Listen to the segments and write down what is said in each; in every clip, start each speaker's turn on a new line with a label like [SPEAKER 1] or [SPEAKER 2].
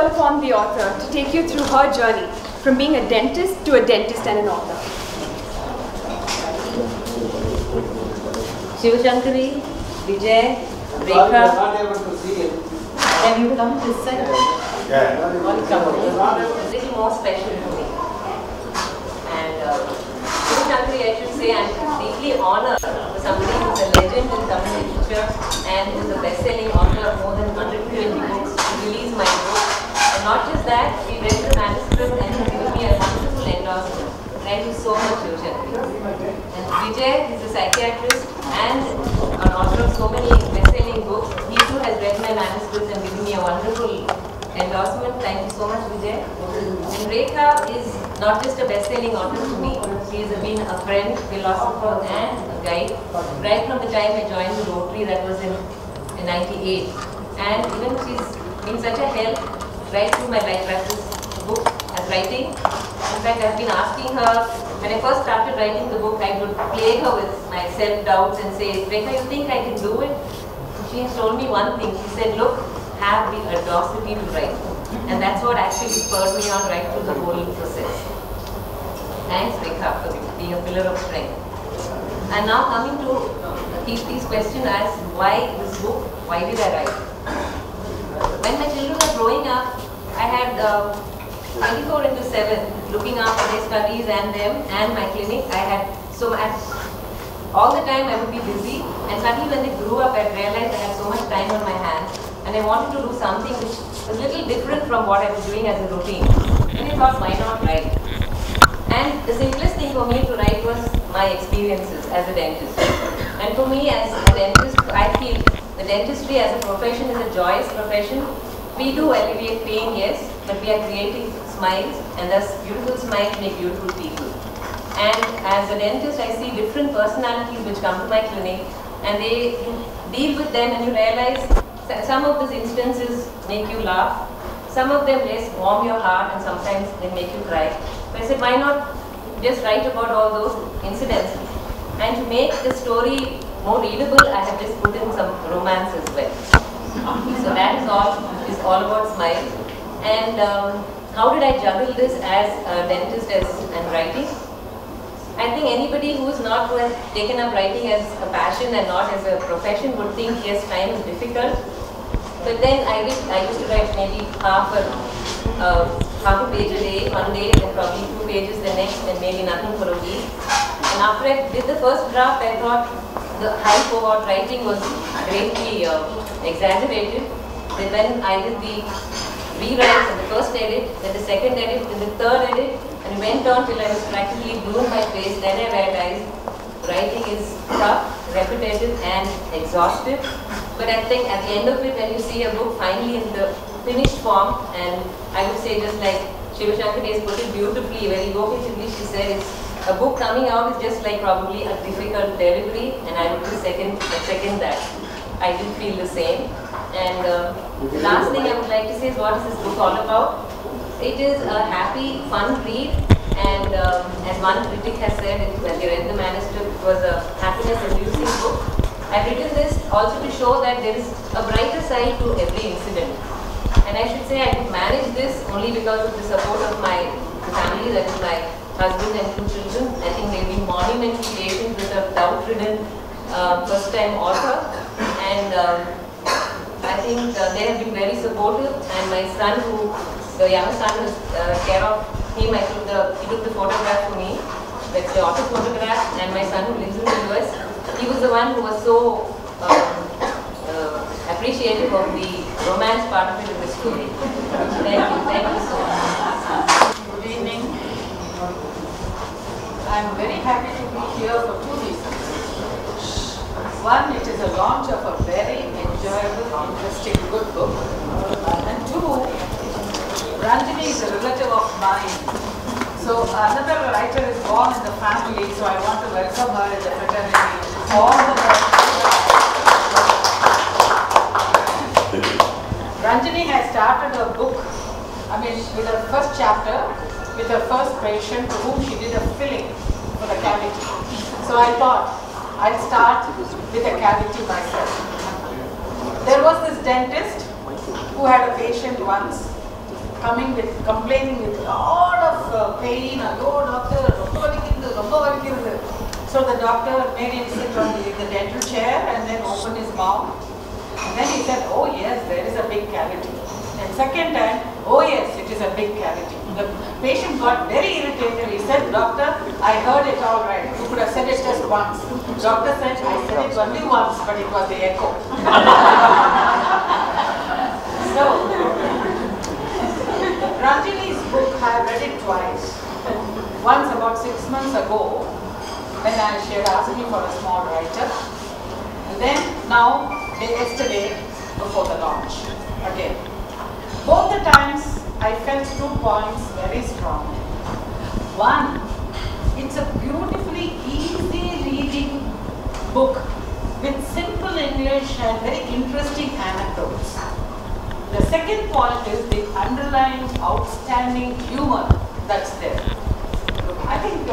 [SPEAKER 1] call upon the author to take you through her journey from being a dentist to a dentist and an author.
[SPEAKER 2] Shiva Shankari, Vijay, Rekha. Can you come this side?
[SPEAKER 3] Yeah.
[SPEAKER 2] It's a little more special to me. And Shiva Shankari, I should say, I'm deeply honored for somebody who's a legend in Tamil literature and who's a best-selling author of more than 120 books to release my book. And not just that, she read the manuscript and has given me a wonderful endorsement. Thank you so much, Shiva Shankari. And Vijay is a psychiatrist and an author of so many best-selling books. He too has read my manuscripts and given me a wonderful endorsement. Thank you so much, Vijay. And Rekha is not just a best-selling author to me. She has been a friend, philosopher, and a guide right from the time I joined the Rotary, that was in '98. And even she's been such a help right through my life practice book as writing. In fact, I've been asking her, when I first started writing the book, I would plague her with my self-doubts and say, Rekha, you think I can do it? She has told me one thing. She said, look, have the audacity to write. And that's what actually spurred me on right through the whole process. Thanks, Rekha, for being a pillar of strength. And now coming to Kirti's question as why this book, why did I write? When my children were growing up, I had 24/7 looking after their studies and them and my clinic. I had so much, all the time I would be busy, and suddenly when they grew up I realized I had so much time on my hands and I wanted to do something which was a little different from what I was doing as a routine. And I thought, why not write? And the simplest thing for me to write was my experiences as a dentist. And for me as a dentist, I feel the dentistry as a profession is a joyous profession. We do alleviate pain, yes, but we are creating smiles, and thus beautiful smiles make beautiful people. And as a dentist, I see different personalities which come to my clinic, and they deal with them, and you realize some of these instances make you laugh, some of them just warm your heart, and sometimes they make you cry. So I said, why not just write about all those incidents? And to make the story more readable, I have just put in some romance as well. So that is all about smiles. And how did I juggle this as a dentist and writing? I think anybody who has taken up writing as a passion and not as a profession would think, yes, time is difficult. But then I used to write maybe half a page a day, one day, then probably 2 pages the next, and maybe nothing for a week. And after I did the first draft, I thought the hype about writing was greatly exaggerated. Then when I did the rewrite and the first edit, then the second edit, then the third edit, and it went on till I was practically blue in my face, then I realized writing is tough, repetitive, and exhaustive. But I think at the end of it, when you see a book finally in the finished form, and I would say just like Shiva Shankari has put it beautifully, very evocatively, she said, it's a book coming out is just like probably a difficult delivery, and I would second that. I did feel the same. And the last thing I would like to say is, what is this book all about? It is a happy, fun read, and as one critic has said, when they read the manuscript, it was a happiness-inducing book. I've written this also to show that there is a brighter side to every incident. And I should say I could manage this only because of the support of my family, that is my husband and 2 children. I think they've been monumentally patient with a doubt-ridden first-time author. And I think they have been very supportive, and my son, the younger son, was care of him. He took the photograph for me. That's the auto photograph, and my son who lives in the US, he was the one who was so appreciative of the romance part of it in the story. Thank you so much.
[SPEAKER 4] Good evening. I'm very happy to be here for 2 reasons. One, it is a launch of a very enjoyable, interesting, good book. And 2, Ranjini is a relative of mine. So another writer is born in the family, so I want to welcome her in the fraternity. All the best. Ranjini has started her book, with her first chapter, with her first patient to whom she did a filling for the cavity. So I thought, I'll start with a cavity myself. There was this dentist who had a patient once complaining with a lot of pain. Hello doctor, romba valikirudhu. So the doctor made him sit on the dental chair and then open his mouth. And then he said, oh yes, there is a big cavity. And second time, oh yes, it is a big cavity. The patient got very irritated. He said, doctor, I heard it all right. You could have said it just once. Doctor said, I said it only once, but it was the echo. So, Ranjini's book, I have read it twice. Once about 6 months ago, when she had asked me for a small write-up. And then now, yesterday, before the launch, again. Both the times, I felt 2 points very strong. One, it's a beautifully easy reading book with simple English and very interesting anecdotes. The second point is the underlying outstanding humor that's there. I think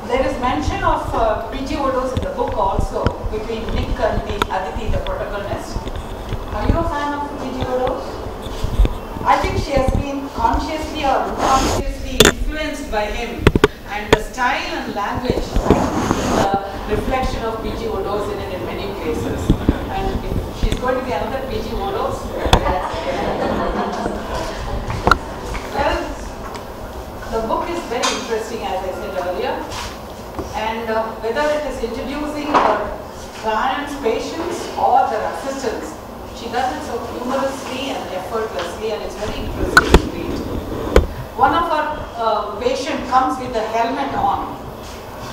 [SPEAKER 4] there is mention of P.G. Odos in the book also, between Nick and the Aditi, the protagonist. Are you a fan of P.G. Odos? I think she has been consciously or unconsciously influenced by him, and the style and language is a reflection of P.G. Odos in many places. And if she's going to be another P.G. Odos, well, the book is very interesting, as I said earlier, and whether it is introducing her clients, patients, or their assistants, she does it so humorously and effortlessly, and it's very interesting to read. One of our patients comes with the helmet on,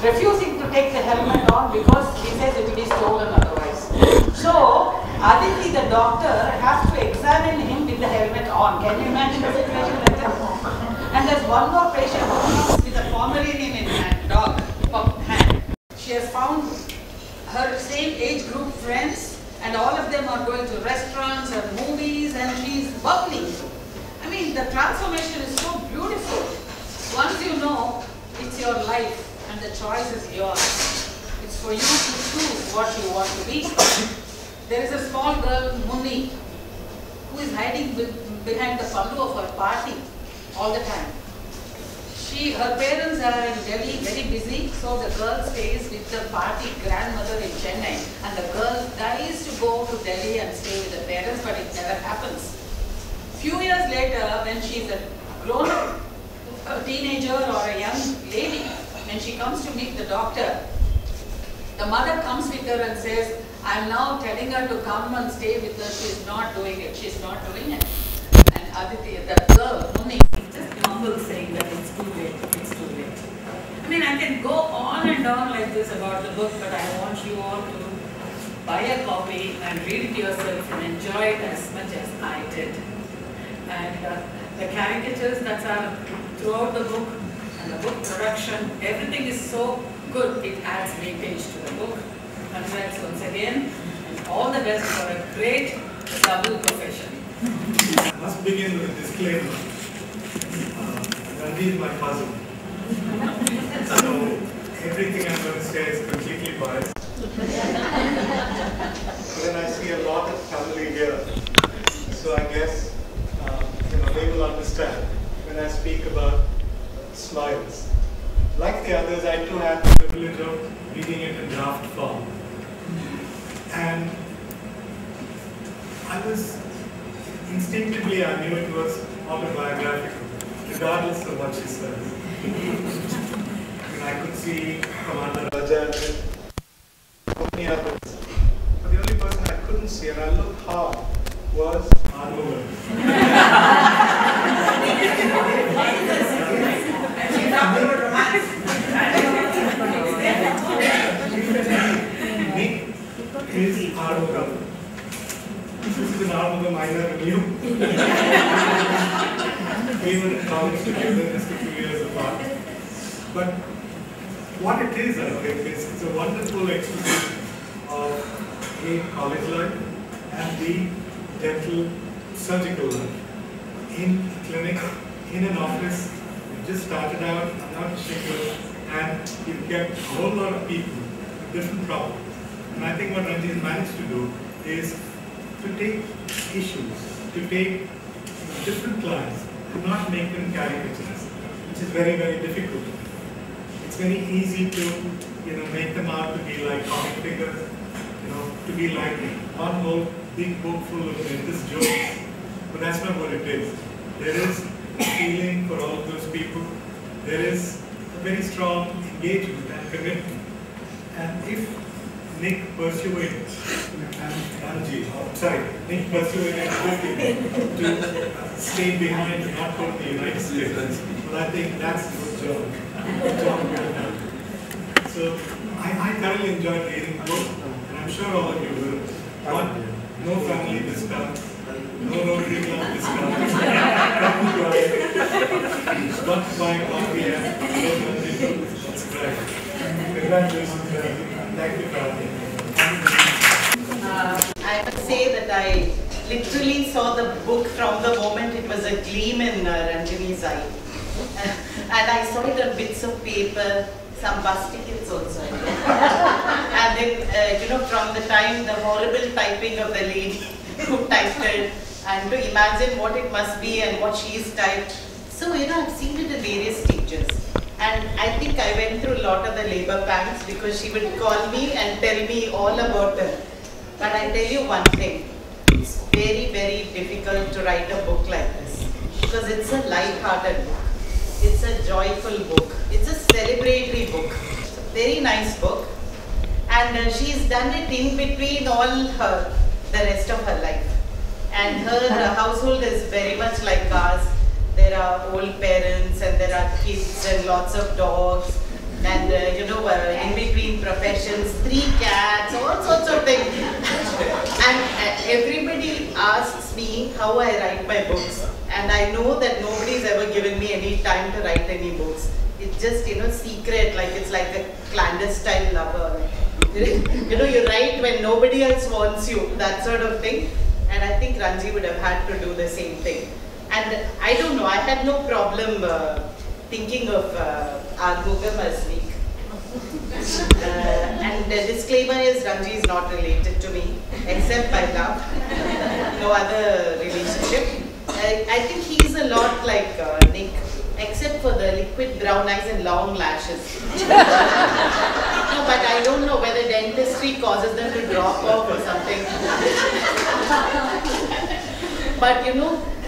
[SPEAKER 4] refusing to take the helmet on because he says it will be stolen otherwise. So, Aditi, the doctor, has to examine him with the helmet on. Can you imagine a situation like that? And there's one more patient who comes with a Pomeranian in hand, dog, hand. She has found her same age group friends, and all of them are going to restaurants and movies, and she's bubbling. I mean, the transformation is so beautiful. Once you know, it's your life and the choice is yours. It's for you to choose what you want to be. There is a small girl, Munni, who is hiding behind the pallu of her party all the time. Her parents are in Delhi, very busy, so the girl stays with the party grandmother in Chennai, and the girl dies to go to Delhi and stay with the parents, but it never happens. Few years later, when she's a grown-up, a teenager or a young lady, when she comes to meet the doctor, the mother comes with her and says, I'm now telling her to come and stay with us. She's not doing it. She's not doing it. And Aditi, that girl, Munni, just mumbles saying that it's too late. It's too late. I mean, I can go on and on like this about the book, but I want you all to buy a copy and read it yourself and enjoy it as much as I did. And the caricatures that are throughout the book and the book production, everything is so good, it adds weightage to the book. Congrats once again, and all the best for a great double profession.
[SPEAKER 3] I must begin with a disclaimer. Randy is my cousin. So everything I'm going to say is completely biased. But then I see a lot of family here. So I guess they will understand when I speak about smiles. Like the others, I too had the privilege of reading it in draft form. And I was, instinctively I knew it was autobiographical, regardless of what she says. And I could see Commander Raja and many others. But the only person I couldn't see, and I looked hard, was Arnold. Nick is Arnold. This is an Arnold minor review. We were in college together, just a few years apart. But what it is, I think, is it's a wonderful exposition of a college life and the dental surgical life. In a clinic, in an office, you just started out, not shingles, and you kept a whole lot of people with different problems. And I think what Ranji has managed to do is to take issues, to take different clients, to not make them caricatures, which is very, very difficult. It's very easy to, make them out to be like comic figures, to be like one whole big book full of dentist jokes, but that's not what it is. There is feeling for all of those people. There is a very strong engagement and commitment. And if Nick persuaded Nick persuaded to stay behind and not go to the United States, well, I think that's a good job. Good job well done. So I thoroughly enjoyed reading the book, and I'm sure all of you will. But no family discounts, no Rotary Club discounts. Not to buy coffee and that's great. Congratulations, thank you for having me.
[SPEAKER 5] I must say that I literally saw the book from the moment it was a gleam in Ranjini's eye. And I saw it on bits of paper, some bus tickets also. And then, from the time the horrible typing of the lady who typed it, and to imagine what it must be and what she's typed. So, I've seen it in various stages. And I think I went through a lot of the labor pangs because she would call me and tell me all about it. But I tell you one thing, it's very, very difficult to write a book like this because it's a light-hearted book. It's a joyful book. It's a celebratory book. It's a very nice book. And she's done it in between the rest of her life. And her household is very much like ours. There are old parents and there are kids and lots of dogs and in between professions, 3 cats, all sorts of things. And everybody asks me how I write my books, and I know that nobody's ever given me any time to write any books. It's just secret, like it's like a clandestine lover. You write when nobody else wants you, that sort of thing. And I think Ranji would have had to do the same thing. And I don't know, I had no problem thinking of Armugam as weak. And the disclaimer is Ranji is not related to me, except by love. No other relationship. I think he's a lot like Nick, except for the liquid brown eyes and long lashes. No, but I don't know whether dentistry causes them to drop off or something. But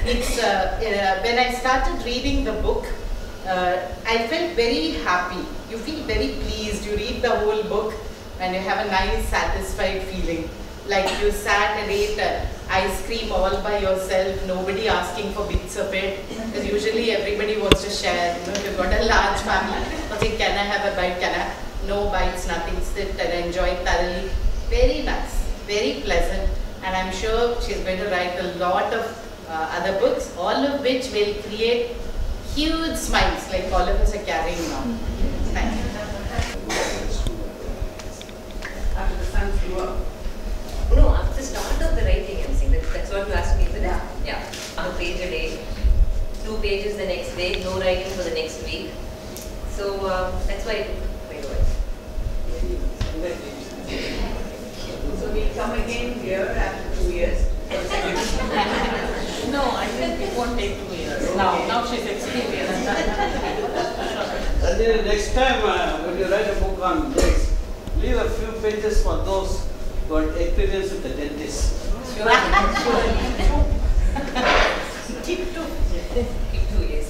[SPEAKER 5] it's when I started reading the book, I felt very happy. You feel very pleased. You read the whole book and you have a nice satisfied feeling. Like you sat and ate ice cream all by yourself, nobody asking for bits of it. Because usually everybody wants to share. If you've got a large family, okay, can I have a bite? Can I? No bites, nothing. Sit and enjoy thoroughly. Very nice, very pleasant. And I'm sure she's going to write a lot of other books, all of which will create huge smiles like all of us are carrying now. Thank you.
[SPEAKER 4] After the sons grew up.
[SPEAKER 2] No, after the start of the writing, I'm saying that's what you asked me, isn't it? Yeah. 1 page a day, 2 pages the next day, no writing for the next week. So that's why it took quite a while.
[SPEAKER 4] So we'll come again here after 2 years.
[SPEAKER 5] No, I think it won't take 2 years. Now she's experienced.
[SPEAKER 6] And then next time when you write a book on this, leave a few pages for those who are experienced with the dentist.
[SPEAKER 5] Keep 2.
[SPEAKER 2] Keep 2 years.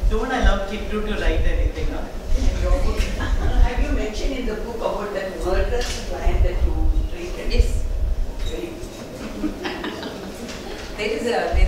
[SPEAKER 5] Don't allow Kiddu to write anything, huh?
[SPEAKER 4] In your book. Have you mentioned in the book about that murderous client that you treated?
[SPEAKER 2] Yes.
[SPEAKER 4] Very
[SPEAKER 2] There